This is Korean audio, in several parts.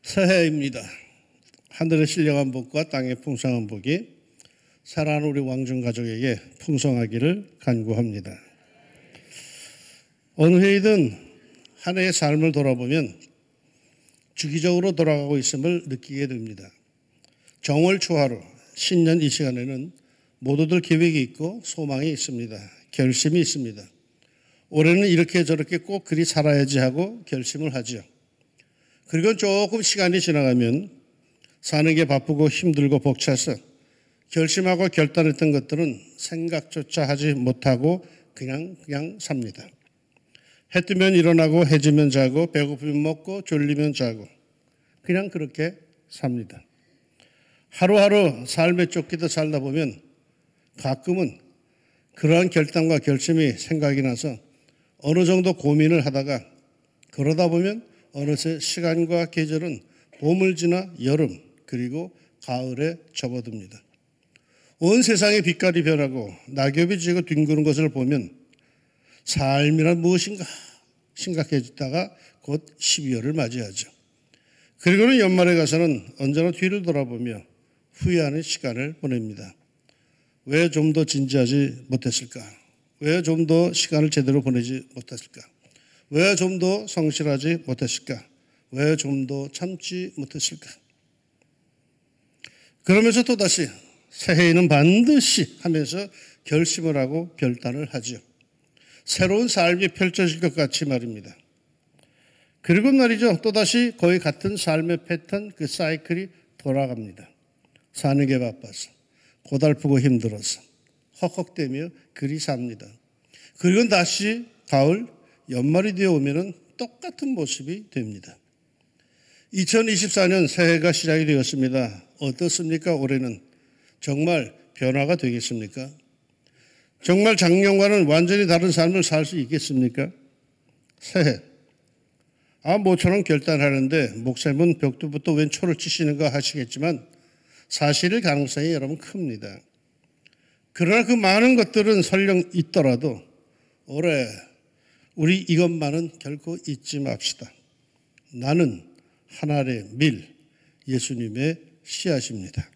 새해입니다. 하늘의 신령한 복과 땅의 풍성한 복이 사랑하는 우리 왕중 가족에게 풍성하기를 간구합니다. 어느 해이든 한 해의 삶을 돌아보면 주기적으로 돌아가고 있음을 느끼게 됩니다. 정월 초하루 신년 이 시간에는 모두들 계획이 있고 소망이 있습니다. 결심이 있습니다. 올해는 이렇게 저렇게 꼭 그리 살아야지 하고 결심을 하죠. 그리고 조금 시간이 지나가면 사는 게 바쁘고 힘들고 벅차서 결심하고 결단했던 것들은 생각조차 하지 못하고 그냥 삽니다. 해 뜨면 일어나고 해 지면 자고 배고프면 먹고 졸리면 자고 그냥 그렇게 삽니다. 하루하루 삶에 쫓기듯 살다 보면 가끔은 그러한 결단과 결심이 생각이 나서 어느 정도 고민을 하다가 그러다 보면 어느새 시간과 계절은 봄을 지나 여름 그리고 가을에 접어듭니다. 온 세상의 빛깔이 변하고 낙엽이 지고 뒹구는 것을 보면 삶이란 무엇인가 심각해지다가 곧 12월을 맞이하죠. 그리고는 연말에 가서는 언제나 뒤를 돌아보며 후회하는 시간을 보냅니다. 왜 좀 더 진지하지 못했을까? 왜 좀 더 시간을 제대로 보내지 못했을까? 왜 좀 더 성실하지 못했을까? 왜 좀 더 참지 못했을까? 그러면서 또다시 새해에는 반드시 하면서 결심을 하고 결단을 하죠. 새로운 삶이 펼쳐질 것 같이 말입니다. 그리고 말이죠. 또다시 거의 같은 삶의 패턴, 그 사이클이 돌아갑니다. 사는 게 바빠서, 고달프고 힘들어서, 헉헉대며 그리 삽니다. 그리고 다시 가을, 연말이 되어 오면은 똑같은 모습이 됩니다. 2024년 새해가 시작이 되었습니다. 어떻습니까? 올해는 정말 변화가 되겠습니까? 정말 작년과는 완전히 다른 삶을 살 수 있겠습니까? 새해. 모처럼 결단하는데 목사님은 벽두부터 웬 초를 치시는가 하시겠지만 사실일 가능성이 여러분 큽니다. 그러나 그 많은 것들은 설령 있더라도 올해 우리 이것만은 결코 잊지 맙시다. 나는 하늘의 밀, 예수님의 씨앗입니다.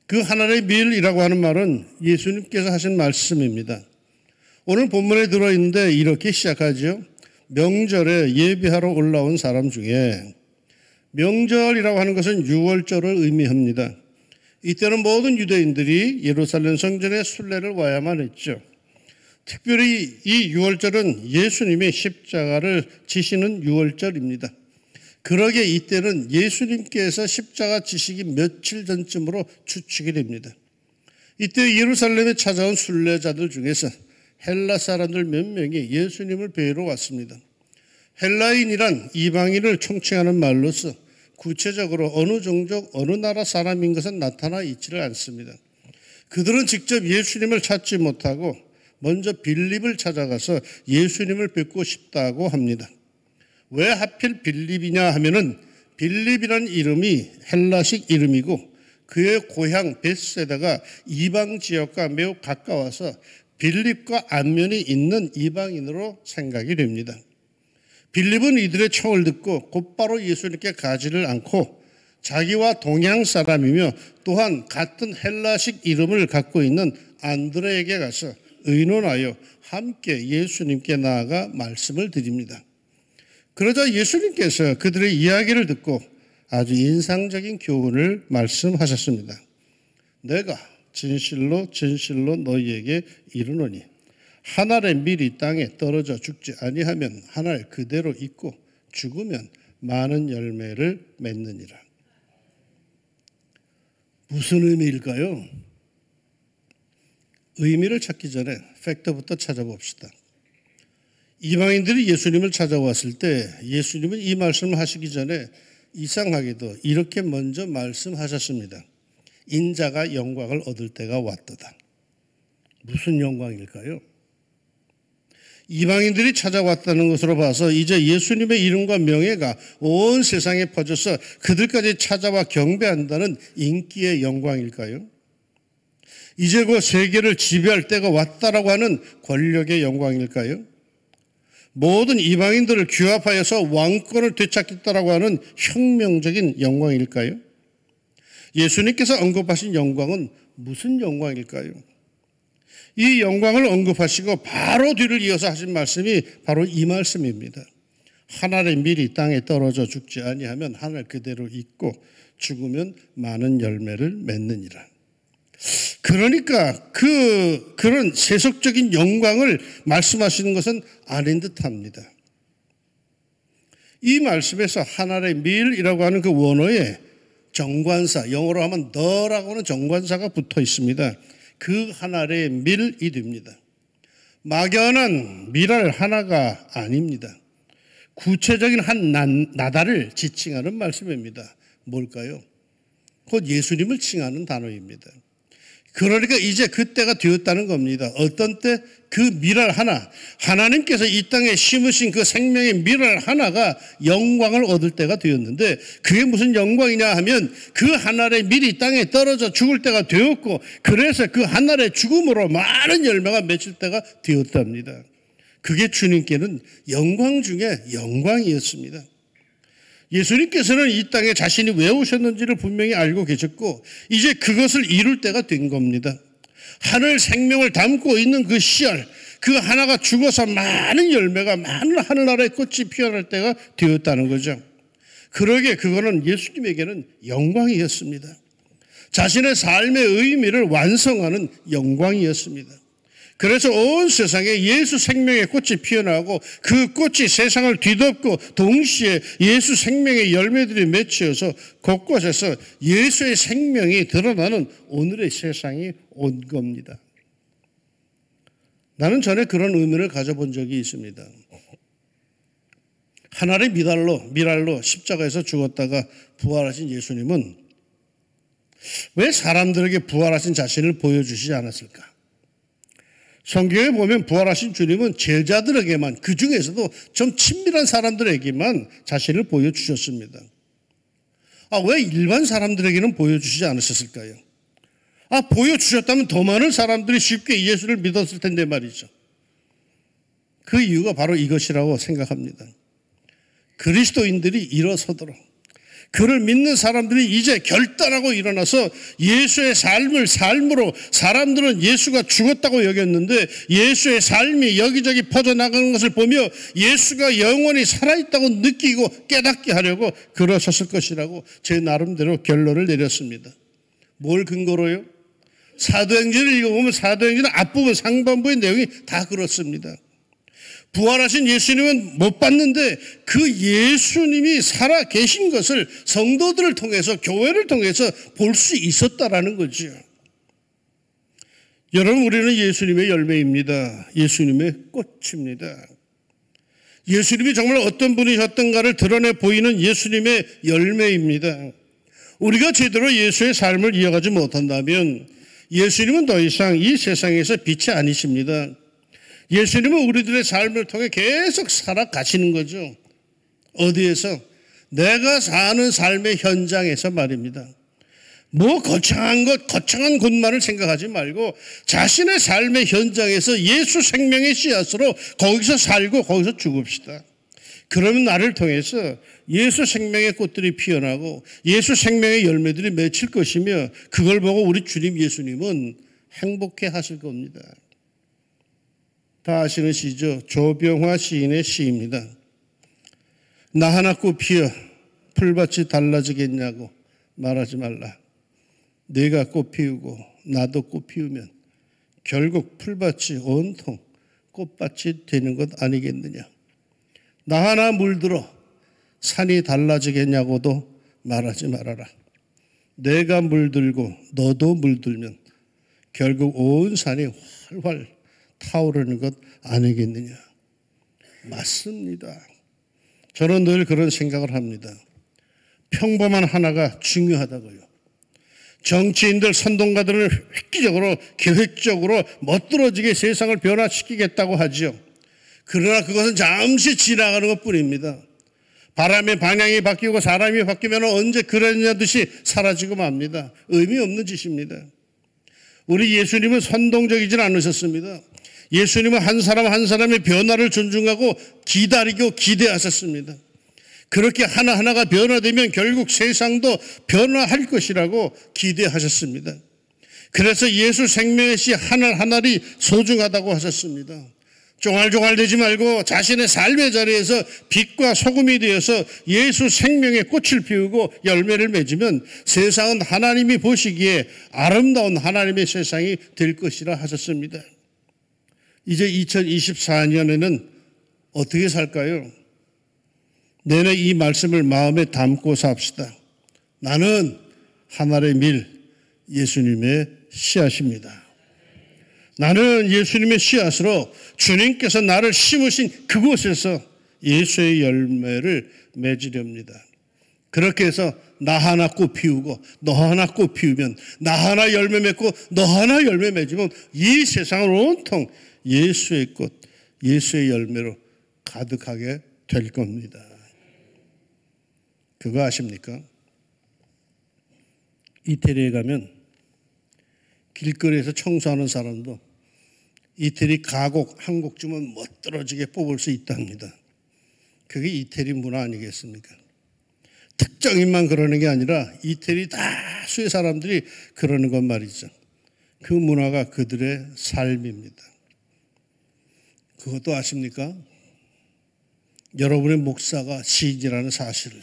그 하늘의 밀이라고 하는 말은 예수님께서 하신 말씀입니다. 오늘 본문에 들어있는데 이렇게 시작하죠. 명절에 예배하러 올라온 사람 중에 명절이라고 하는 것은 유월절을 의미합니다. 이때는 모든 유대인들이 예루살렘 성전에 순례를 와야만 했죠. 특별히 이 유월절은 예수님의 십자가를 지시는 유월절입니다. 그러게 이때는 예수님께서 십자가 지시기 며칠 전쯤으로 추측이 됩니다. 이때 예루살렘에 찾아온 순례자들 중에서 헬라 사람들 몇 명이 예수님을 뵈러 왔습니다. 헬라인이란 이방인을 총칭하는 말로서 구체적으로 어느 종족, 어느 나라 사람인 것은 나타나 있지를 않습니다. 그들은 직접 예수님을 찾지 못하고 먼저 빌립을 찾아가서 예수님을 뵙고 싶다고 합니다. 왜 하필 빌립이냐 하면은 빌립이라는 이름이 헬라식 이름이고 그의 고향 벳세다가 이방 지역과 매우 가까워서 빌립과 안면이 있는 이방인으로 생각이 됩니다. 빌립은 이들의 청을 듣고 곧바로 예수님께 가지를 않고 자기와 동양 사람이며 또한 같은 헬라식 이름을 갖고 있는 안드레에게 가서 의논하여 함께 예수님께 나아가 말씀을 드립니다. 그러자 예수님께서 그들의 이야기를 듣고 아주 인상적인 교훈을 말씀하셨습니다. 내가 진실로 너희에게 이르노니 한 알의 밀이 땅에 떨어져 죽지 아니하면 한 알 그대로 있고 죽으면 많은 열매를 맺느니라. 무슨 의미일까요? 의미를 찾기 전에 팩트부터 찾아봅시다. 이방인들이 예수님을 찾아왔을 때 예수님은 이 말씀을 하시기 전에 이상하게도 이렇게 먼저 말씀하셨습니다. 인자가 영광을 얻을 때가 왔도다. 무슨 영광일까요? 이방인들이 찾아왔다는 것으로 봐서 이제 예수님의 이름과 명예가 온 세상에 퍼져서 그들까지 찾아와 경배한다는 인기의 영광일까요? 이제 곧 세계를 지배할 때가 왔다라고 하는 권력의 영광일까요? 모든 이방인들을 규합하여서 왕권을 되찾겠다라고 하는 혁명적인 영광일까요? 예수님께서 언급하신 영광은 무슨 영광일까요? 이 영광을 언급하시고 바로 뒤를 이어서 하신 말씀이 바로 이 말씀입니다. 하늘의 밀이 땅에 떨어져 죽지 아니하면 하늘 그대로 있고 죽으면 많은 열매를 맺느니라. 그러니까 그런 세속적인 영광을 말씀하시는 것은 아닌 듯합니다. 이 말씀에서 하늘의 밀이라고 하는 그 원어에 정관사, 영어로 하면 the라고 하는 정관사가 붙어 있습니다. 그 하늘의 밀이 됩니다. 막연한 밀알 하나가 아닙니다. 구체적인 한 나다를 지칭하는 말씀입니다. 뭘까요? 곧 예수님을 칭하는 단어입니다. 그러니까 이제 그때가 되었다는 겁니다. 어떤 때? 그 밀알 하나, 하나님께서 이 땅에 심으신 그 생명의 밀알 하나가 영광을 얻을 때가 되었는데, 그게 무슨 영광이냐 하면 그 하늘의 밀이 땅에 떨어져 죽을 때가 되었고, 그래서 그 하늘의 죽음으로 많은 열매가 맺힐 때가 되었답니다. 그게 주님께는 영광 중에 영광이었습니다. 예수님께서는 이 땅에 자신이 왜 오셨는지를 분명히 알고 계셨고 이제 그것을 이룰 때가 된 겁니다. 하늘 생명을 담고 있는 그 씨알, 그 하나가 죽어서 많은 열매가, 많은 하늘나라의 꽃이 피어날 때가 되었다는 거죠. 그러기에 그거는 예수님에게는 영광이었습니다. 자신의 삶의 의미를 완성하는 영광이었습니다. 그래서 온 세상에 예수 생명의 꽃이 피어나고 그 꽃이 세상을 뒤덮고 동시에 예수 생명의 열매들이 맺혀서 곳곳에서 예수의 생명이 드러나는 오늘의 세상이 온 겁니다. 나는 전에 그런 의문을 가져본 적이 있습니다. 하늘의 밀알로 십자가에서 죽었다가 부활하신 예수님은 왜 사람들에게 부활하신 자신을 보여주시지 않았을까? 성경에 보면 부활하신 주님은 제자들에게만, 그 중에서도 좀 친밀한 사람들에게만 자신을 보여주셨습니다. 왜 일반 사람들에게는 보여주시지 않으셨을까요? 보여주셨다면 더 많은 사람들이 쉽게 예수를 믿었을 텐데 말이죠. 그 이유가 바로 이것이라고 생각합니다. 그리스도인들이 일어서도록, 그를 믿는 사람들이 이제 결단하고 일어나서 예수의 삶으로 사람들은 예수가 죽었다고 여겼는데 예수의 삶이 여기저기 퍼져나가는 것을 보며 예수가 영원히 살아있다고 느끼고 깨닫게 하려고 그러셨을 것이라고 제 나름대로 결론을 내렸습니다. 뭘 근거로요? 사도행전을 읽어보면 사도행전 앞부분 상반부의 내용이 다 그렇습니다. 부활하신 예수님은 못 봤는데 그 예수님이 살아 계신 것을 성도들을 통해서, 교회를 통해서 볼 수 있었다라는 거죠. 여러분, 우리는 예수님의 열매입니다. 예수님의 꽃입니다. 예수님이 정말 어떤 분이셨던가를 드러내 보이는 예수님의 열매입니다. 우리가 제대로 예수의 삶을 이어가지 못한다면 예수님은 더 이상 이 세상에서 빛이 아니십니다. 예수님은 우리들의 삶을 통해 계속 살아가시는 거죠. 어디에서? 내가 사는 삶의 현장에서 말입니다. 거창한 곳만을 생각하지 말고 자신의 삶의 현장에서 예수 생명의 씨앗으로 거기서 살고 거기서 죽읍시다. 그러면 나를 통해서 예수 생명의 꽃들이 피어나고 예수 생명의 열매들이 맺힐 것이며 그걸 보고 우리 주님 예수님은 행복해 하실 겁니다. 다 아시는 시죠. 조병화 시인의 시입니다. 나 하나 꽃 피어 풀밭이 달라지겠냐고 말하지 말라. 내가 꽃 피우고 나도 꽃 피우면 결국 풀밭이 온통 꽃밭이 되는 것 아니겠느냐. 나 하나 물들어 산이 달라지겠냐고도 말하지 말아라. 내가 물들고 너도 물들면 결국 온 산이 활활 타오르는 것 아니겠느냐. 맞습니다. 저는 늘 그런 생각을 합니다. 평범한 하나가 중요하다고요. 정치인들, 선동가들을 획기적으로, 계획적으로 멋들어지게 세상을 변화시키겠다고 하죠. 그러나 그것은 잠시 지나가는 것뿐입니다. 바람의 방향이 바뀌고 사람이 바뀌면 언제 그러냐 듯이 사라지고 맙니다. 의미 없는 짓입니다. 우리 예수님은 선동적이진 않으셨습니다. 예수님은 한 사람 한 사람의 변화를 존중하고 기다리고 기대하셨습니다. 그렇게 하나하나가 변화되면 결국 세상도 변화할 것이라고 기대하셨습니다. 그래서 예수 생명의 씨 하나하나이 소중하다고 하셨습니다. 쫑알쫑알대지 말고 자신의 삶의 자리에서 빛과 소금이 되어서 예수 생명의 꽃을 피우고 열매를 맺으면 세상은 하나님이 보시기에 아름다운 하나님의 세상이 될 것이라 하셨습니다. 이제 2024년에는 어떻게 살까요? 내내 이 말씀을 마음에 담고 삽시다. 나는 하늘의 밀 예수님의 씨앗입니다. 나는 예수님의 씨앗으로 주님께서 나를 심으신 그곳에서 예수의 열매를 맺으렵니다. 그렇게 해서 나 하나 꽃 피우고 너 하나 꽃 피우면 나 하나 열매 맺고 너 하나 열매 맺으면 이 세상을 온통 예수의 꽃, 예수의 열매로 가득하게 될 겁니다. 그거 아십니까? 이태리에 가면 길거리에서 청소하는 사람도 이태리 가곡 한 곡쯤은 멋들어지게 뽑을 수 있답니다. 그게 이태리 문화 아니겠습니까? 특정인만 그러는 게 아니라 이태리 다수의 사람들이 그러는 것 말이죠. 그 문화가 그들의 삶입니다. 그것도 아십니까? 여러분의 목사가 시인이라는 사실을,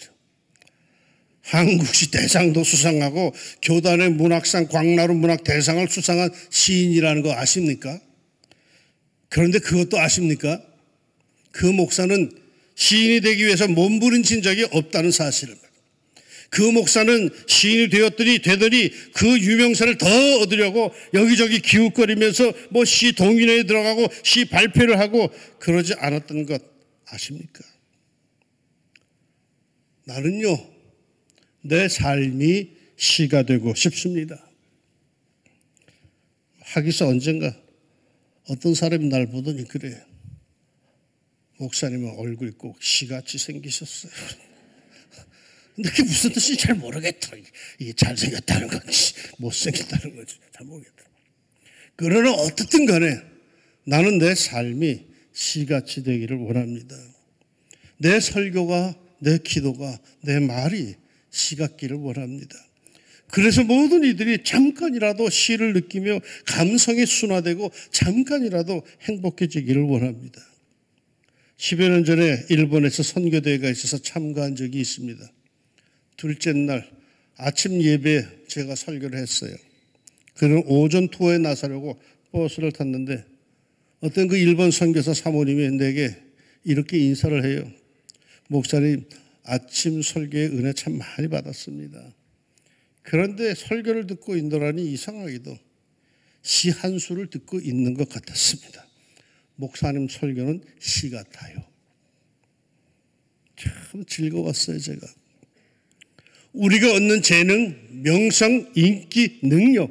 한국시 대상도 수상하고 교단의 문학상 광나루 문학 대상을 수상한 시인이라는 거 아십니까? 그런데 그것도 아십니까? 그 목사는 시인이 되기 위해서 몸부림친 적이 없다는 사실을. 그 목사는 시인이 되더니 그 유명세를 더 얻으려고 여기저기 기웃거리면서 뭐 시 동인회에 들어가고 시 발표를 하고 그러지 않았던 것 아십니까? 나는요, 내 삶이 시가 되고 싶습니다. 하기서 언젠가 어떤 사람이 날 보더니 그래, 목사님은 얼굴이 꼭 시같이 생기셨어요. 근데 그게 무슨 뜻인지 잘 모르겠더라. 이게 잘생겼다는 건지 못생겼다는 건지 잘 모르겠더라. 그러나 어떻든 간에 나는 내 삶이 시같이 되기를 원합니다. 내 설교가, 내 기도가, 내 말이 시 같기를 원합니다. 그래서 모든 이들이 잠깐이라도 시를 느끼며 감성이 순화되고 잠깐이라도 행복해지기를 원합니다. 10여 년 전에 일본에서 선교대회가 있어서 참가한 적이 있습니다. 둘째 날 아침 예배에 제가 설교를 했어요. 그는 오전 투어에 나서려고 버스를 탔는데 어떤 그 일본 선교사 사모님이 내게 이렇게 인사를 해요. 목사님, 아침 설교의 은혜 참 많이 받았습니다. 그런데 설교를 듣고 있노라니 이상하게도 시 한 수를 듣고 있는 것 같았습니다. 목사님 설교는 시 같아요. 참 즐거웠어요, 제가. 우리가 얻는 재능, 명성, 인기, 능력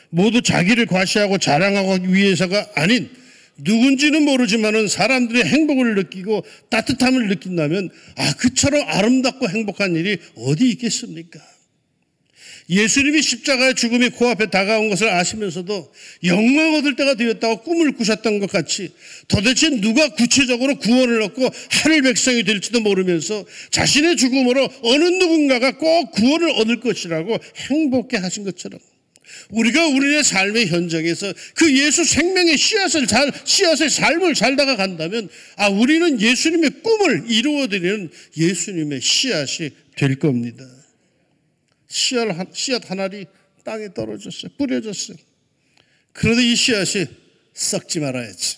모두 자기를 과시하고 자랑하기 위해서가 아닌 누군지는 모르지만은 사람들의 행복을 느끼고 따뜻함을 느낀다면 그처럼 아름답고 행복한 일이 어디 있겠습니까? 예수님이 십자가의 죽음이 코앞에 다가온 것을 아시면서도 영광 얻을 때가 되었다고 꿈을 꾸셨던 것 같이 도대체 누가 구체적으로 구원을 얻고 하늘 백성이 될지도 모르면서 자신의 죽음으로 어느 누군가가 꼭 구원을 얻을 것이라고 행복해 하신 것처럼 우리가 우리의 삶의 현장에서 그 예수 생명의 씨앗의 삶을 살다가 간다면 우리는 예수님의 꿈을 이루어드리는 예수님의 씨앗이 될 겁니다. 씨앗 하나리 땅에 떨어졌어요. 뿌려졌어요. 그런데 이 씨앗이 썩지 말아야지.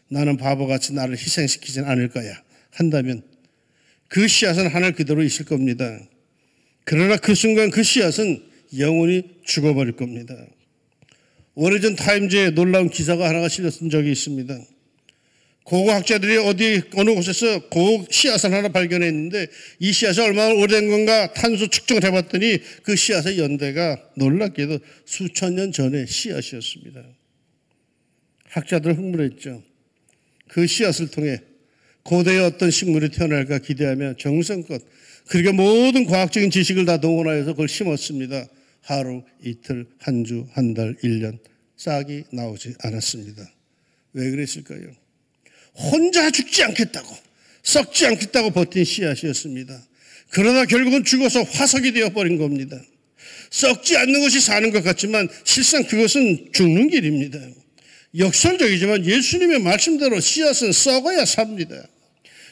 나는 바보같이 나를 희생시키진 않을 거야 한다면 그 씨앗은 하늘 그대로 있을 겁니다. 그러나 그 순간 그 씨앗은 영원히 죽어버릴 겁니다. 오래전 타임즈에 놀라운 기사가 하나가 실렸던 적이 있습니다. 고고학자들이 어느 곳에서 씨앗을 하나 발견했는데 이 씨앗이 얼마나 오래된 건가 탄소 측정을 해봤더니 그 씨앗의 연대가 놀랍게도 수천 년 전의 씨앗이었습니다. 학자들은 흥분했죠. 그 씨앗을 통해 고대의 어떤 식물이 태어날까 기대하며 정성껏 그리고 모든 과학적인 지식을 다 동원하여서 그걸 심었습니다. 하루, 이틀, 한 주, 한 달, 1년 싹이 나오지 않았습니다. 왜 그랬을까요? 혼자 죽지 않겠다고, 썩지 않겠다고 버틴 씨앗이었습니다. 그러나 결국은 죽어서 화석이 되어버린 겁니다. 썩지 않는 것이 사는 것 같지만 실상 그것은 죽는 길입니다. 역설적이지만 예수님의 말씀대로 씨앗은 썩어야 삽니다.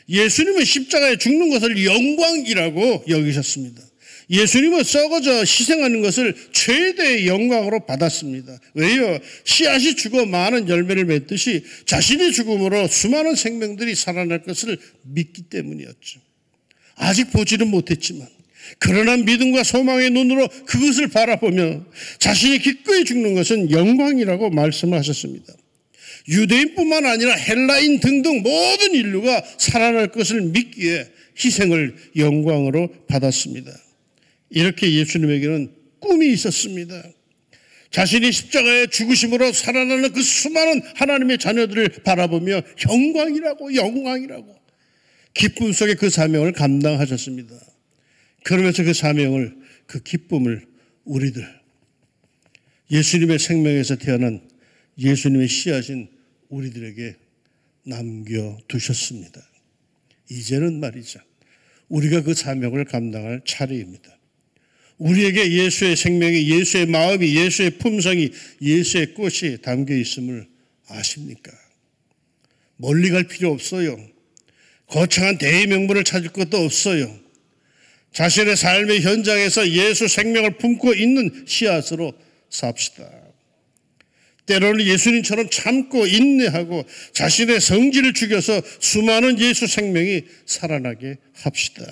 예수님은 십자가에 죽는 것을 영광이라고 여기셨습니다. 예수님은 썩어져 희생하는 것을 최대의 영광으로 받았습니다. 왜요? 씨앗이 죽어 많은 열매를 맺듯이 자신의 죽음으로 수많은 생명들이 살아날 것을 믿기 때문이었죠. 아직 보지는 못했지만 그러나 믿음과 소망의 눈으로 그것을 바라보며 자신이 기꺼이 죽는 것은 영광이라고 말씀하셨습니다. 유대인뿐만 아니라 헬라인 등등 모든 인류가 살아날 것을 믿기에 희생을 영광으로 받았습니다. 이렇게 예수님에게는 꿈이 있었습니다. 자신이 십자가에 죽으심으로 살아나는 그 수많은 하나님의 자녀들을 바라보며 영광이라고 기쁨 속에 그 사명을 감당하셨습니다. 그러면서 그 사명을, 그 기쁨을 우리들, 예수님의 생명에서 태어난 예수님의 씨앗인 우리들에게 남겨두셨습니다. 이제는 말이죠, 우리가 그 사명을 감당할 차례입니다. 우리에게 예수의 생명이, 예수의 마음이, 예수의 품성이, 예수의 꽃이 담겨 있음을 아십니까? 멀리 갈 필요 없어요. 거창한 대의명분을 찾을 것도 없어요. 자신의 삶의 현장에서 예수 생명을 품고 있는 씨앗으로 삽시다. 때로는 예수님처럼 참고 인내하고 자신의 성질을 죽여서 수많은 예수 생명이 살아나게 합시다.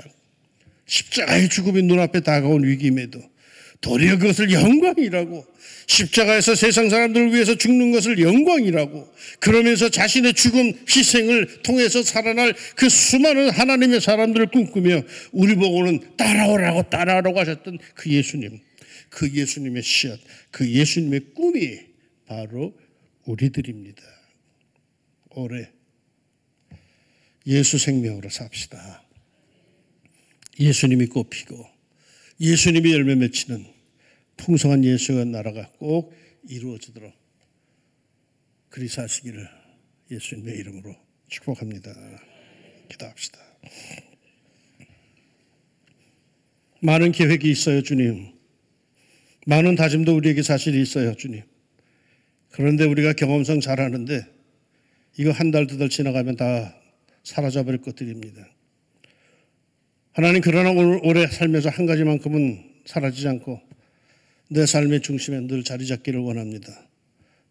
십자가의 죽음이 눈앞에 다가온 위기임에도 도리어 그것을 영광이라고, 십자가에서 세상 사람들을 위해서 죽는 것을 영광이라고, 그러면서 자신의 죽음, 희생을 통해서 살아날 그 수많은 하나님의 사람들을 꿈꾸며 우리 보고는 따라오라고 하셨던 그 예수님, 그 예수님의 씨앗, 그 예수님의 꿈이 바로 우리들입니다. 올해 예수 생명으로 삽시다. 예수님이 꽃피고 예수님이 열매 맺히는 풍성한 예수의 나라가 꼭 이루어지도록 그리 사시기를 예수님의 이름으로 축복합니다. 기도합시다. 많은 계획이 있어요, 주님. 많은 다짐도 우리에게 사실이 있어요, 주님. 그런데 우리가 경험상 잘하는데 이거 한 달, 두 달 지나가면 다 사라져버릴 것들입니다. 하나님, 그러나 올해 살면서 한 가지만큼은 사라지지 않고 내 삶의 중심에 늘 자리 잡기를 원합니다.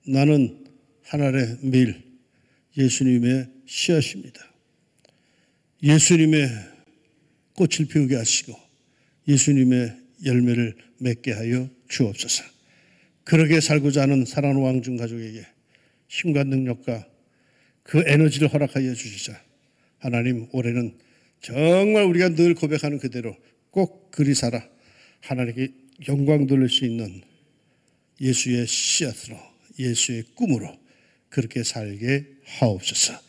나는 하늘의 밀, 예수님의 씨앗입니다. 예수님의 꽃을 피우게 하시고 예수님의 열매를 맺게 하여 주옵소서. 그러게 살고자 하는 사랑하는 왕중 가족에게 힘과 능력과 그 에너지를 허락하여 주시자. 하나님, 올해는 정말 우리가 늘 고백하는 그대로 꼭 그리 살아 하나님께 영광 돌릴 수 있는 예수의 씨앗으로, 예수의 꿈으로 그렇게 살게 하옵소서.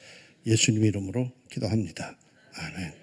예수님 이름으로 기도합니다. 아멘.